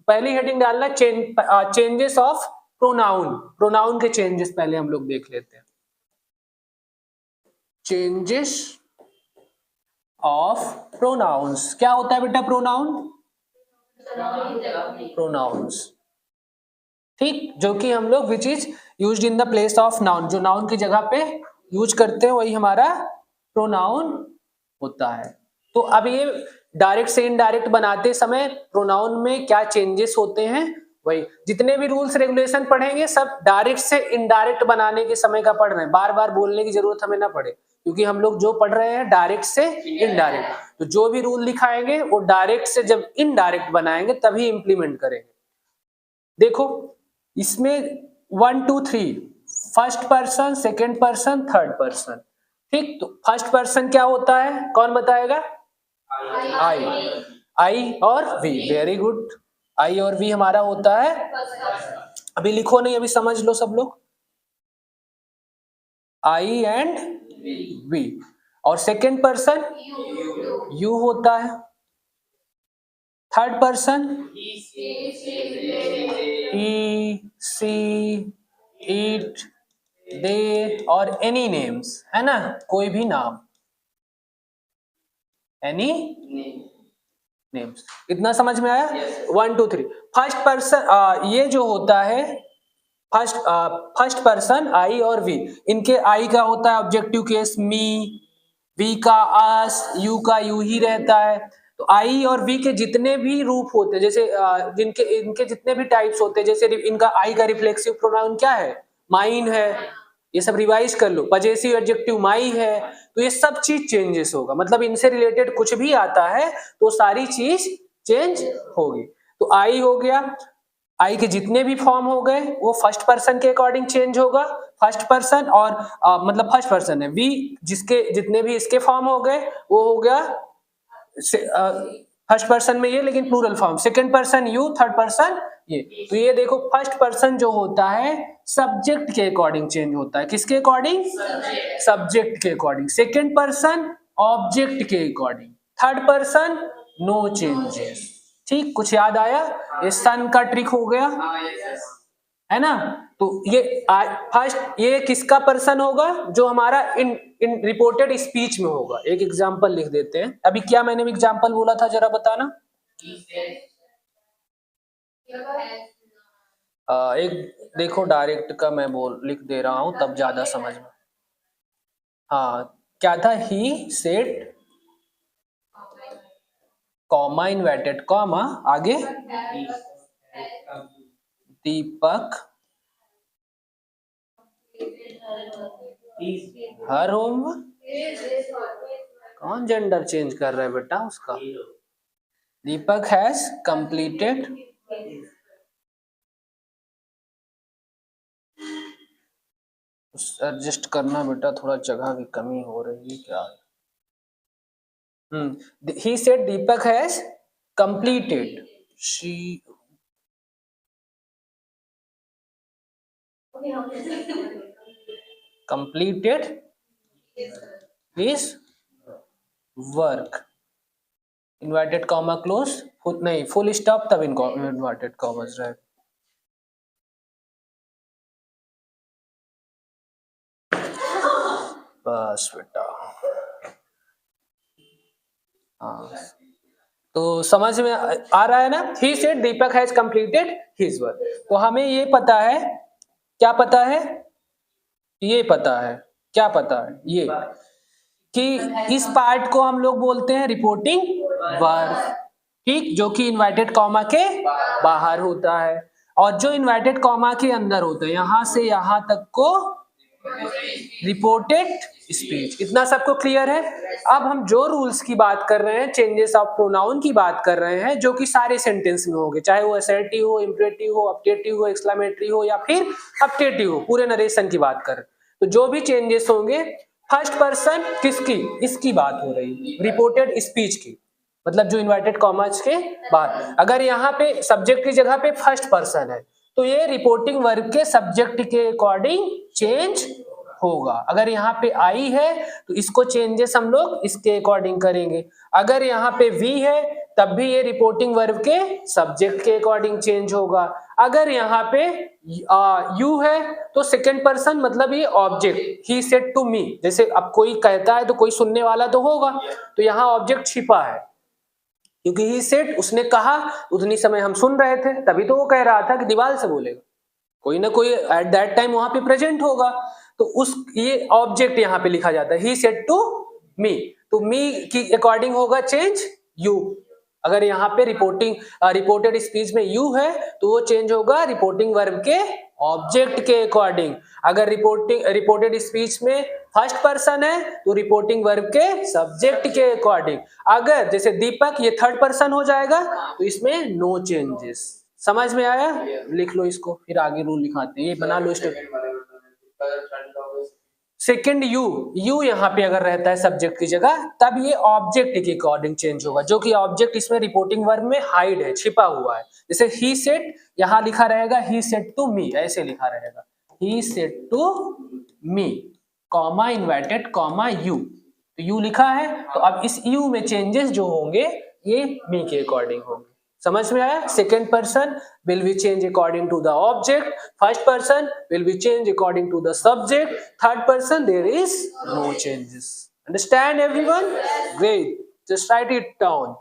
पहली हेडिंग डालना changes of pronoun. Pronoun के चेंजेस पहले हम लोग देख लेते हैं। Changes of pronouns. क्या होता है बेटा प्रोनाउन? प्रोनाउंस, ठीक, जो कि हम लोग which is used in the place of noun, जो नाउन की जगह पे यूज करते हैं वही हमारा प्रोनाउन होता है। तो अब ये डायरेक्ट से इनडायरेक्ट बनाते समय प्रोनाउन में क्या चेंजेस होते हैं, वही जितने भी रूल्स रेगुलेशन पढ़ेंगे सब डायरेक्ट से इनडायरेक्ट बनाने के समय का पढ़ रहे हैं। बार बार बोलने की जरूरत हमें ना पड़े, क्योंकि हम लोग जो पढ़ रहे हैं डायरेक्ट से इनडायरेक्ट। तो जो भी रूल लिखाएंगे वो डायरेक्ट से जब इनडायरेक्ट बनाएंगे तभी इंप्लीमेंट करेंगे। देखो इसमें 1 2 3 first person, second person, third person, ठीक। तो फर्स्ट पर्सन क्या होता है, कौन बताएगा? आई और वी, वेरी गुड। आई और वी हमारा होता है, अभी लिखो नहीं, अभी समझ लो सब लोग। I and we. और सेकेंड पर्सन यू होता है। Third person he, she, it, they और एनी नेम्स, है ना, कोई भी नाम, एनी नेम्स। इतना समझ में आया? 1 2 3 फर्स्ट पर्सन, ये जो होता है फर्स्ट पर्सन आई और वी, इनके आई का होता है ऑब्जेक्टिव केस मी, वी का अस, यू का यू ही रहता है। तो आई और वी के जितने भी रूप होते हैं, जैसे जिनके इनके जितने भी टाइप्स होते हैं, जैसे इनका आई का रिफ्लेक्सिव प्रोनाउन क्या है? माइन है। ये सब रिवाइज कर लो। पजेसिव एडजेक्टिव माई है। तो ये सब चीज चेंजेस होगा, मतलब इनसे रिलेटेड कुछ भी आता है तो सारी चीज चेंज होगी। तो आई हो गया, आई के जितने भी फॉर्म हो गए वो फर्स्ट पर्सन के अकॉर्डिंग चेंज होगा। फर्स्ट पर्सन और मतलब फर्स्ट पर्सन है वी, जिसके जितने भी इसके फॉर्म हो गए वो हो गया फर्स्ट पर्सन में ये, लेकिन plural form. Second person you, third person ये। तो ये देखो फर्स्ट पर्सन जो होता है सब्जेक्ट के अकॉर्डिंग चेंज होता है। किसके अकॉर्डिंग? सब्जेक्ट के अकॉर्डिंग। सेकंड पर्सन ऑब्जेक्ट के according. Third person no changes. ठीक, कुछ याद आया? ये सन का ट्रिक हो गया, है ना। तो ये फर्स्ट, ये किसका पर्सन होगा? जो हमारा इन रिपोर्टेड स्पीच में होगा। एक एग्जांपल लिख देते हैं। अभी क्या मैंने एग्जांपल बोला था जरा बताना। एक देखो डायरेक्ट का मैं लिख दे रहा हूं तब ज्यादा समझ में। हाँ, क्या था? He said, comma inverted comma, आगे दीपक हर होम। कौन जेंडर चेंज कर रहा है बेटा उसका? दीपक हैज कंप्लीटेड एडजस्ट करना बेटा, थोड़ा जगह की कमी हो रही है क्या? He said Deepak has completed, she completed his work, inverted comma close, नहीं full stop तब inverted commas right। बस बेटा, हाँ तो समझ में आ रहा है ना। he said Deepak has completed his work। तो हमें ये पता है, क्या पता है? ये पता है, क्या पता है? ये कि इस पार्ट को हम लोग बोलते हैं रिपोर्टिंग वर्ब, ठीक, जो कि इन्वर्टेड कॉमा के बाहर होता है और जो इन्वर्टेड कॉमा के अंदर होता है। यहां से यहां तक को रिपोर्टेड स्पीच। इतना सबको क्लियर है? अब हम जो रूल्स की बात कर रहे हैं, चेंजेस ऑफ प्रोनाउन की बात कर रहे हैं, जो कि सारे सेंटेंस में होंगे, चाहे वो असर्टिव हो, इंपरेटिव हो, अपटेटिव हो, एक्सक्लेमेटरी हो या फिर अपटेटिव हो, पूरे नरेशन की बात कर। तो जो भी चेंजेस होंगे, फर्स्ट पर्सन किसकी? इसकी बात हो रही, रिपोर्टेड स्पीच की, मतलब जो इन्वर्टेड कॉमास के बाद। अगर यहाँ पे सब्जेक्ट की जगह पे फर्स्ट पर्सन है तो ये रिपोर्टिंग वर्ब के सब्जेक्ट के अकॉर्डिंग चेंज होगा। अगर यहाँ पे आई है तो इसको चेंजेस हम लोग इसके अकॉर्डिंग करेंगे। अगर यहाँ पे वी है तब भी ये रिपोर्टिंग वर्ब के सब्जेक्ट के अकॉर्डिंग चेंज होगा। अगर यहाँ पे यू है तो सेकेंड पर्सन मतलब ये object, he said to me, जैसे अब कोई कहता है तो कोई सुनने वाला तो होगा, तो यहाँ ऑब्जेक्ट छिपा है क्योंकि ही सेड उसने कहा, उतनी समय हम सुन रहे थे, तभी तो वो कह रहा था कि दीवार से बोलेगा, कोई ना कोई एट दैट टाइम वहां पे प्रेजेंट होगा, तो उस ये ऑब्जेक्ट यहाँ पे लिखा जाता है, ही सेड टू मी, तो मी की अकॉर्डिंग होगा चेंज यू। अगर यहाँ पे रिपोर्टेड स्पीच में यू है तो वो चेंज होगा रिपोर्टिंग वर्ब के ऑब्जेक्ट के अकॉर्डिंग। अगर रिपोर्टेड स्पीच में फर्स्ट पर्सन है तो रिपोर्टिंग वर्ब के सब्जेक्ट के अकॉर्डिंग। अगर जैसे दीपक ये थर्ड पर्सन हो जाएगा तो इसमें नो चेंजेस। समझ में आया? लिख लो इसको, फिर आगे रूल लिखाते हैं, ये बना लो स्टेप। सेकेंड यू यहाँ पे अगर रहता है सब्जेक्ट की जगह तब ये ऑब्जेक्ट के अकॉर्डिंग चेंज होगा, जो कि ऑब्जेक्ट इसमें रिपोर्टिंग वर्ब में हाइड है, छिपा हुआ है। जैसे ही सेड यहाँ लिखा रहेगा ही सेड टू मी, ऐसे लिखा रहेगा he said to me, comma inverted comma you, तो यू लिखा है, तो अब इस यू में चेंजेस जो होंगे ये मी के अकॉर्डिंग होंगे। समझ में आया? Second person will be changed according to the object, first person will be changed according to the subject, third person there is no changes. Understand everyone? Great, just write it down.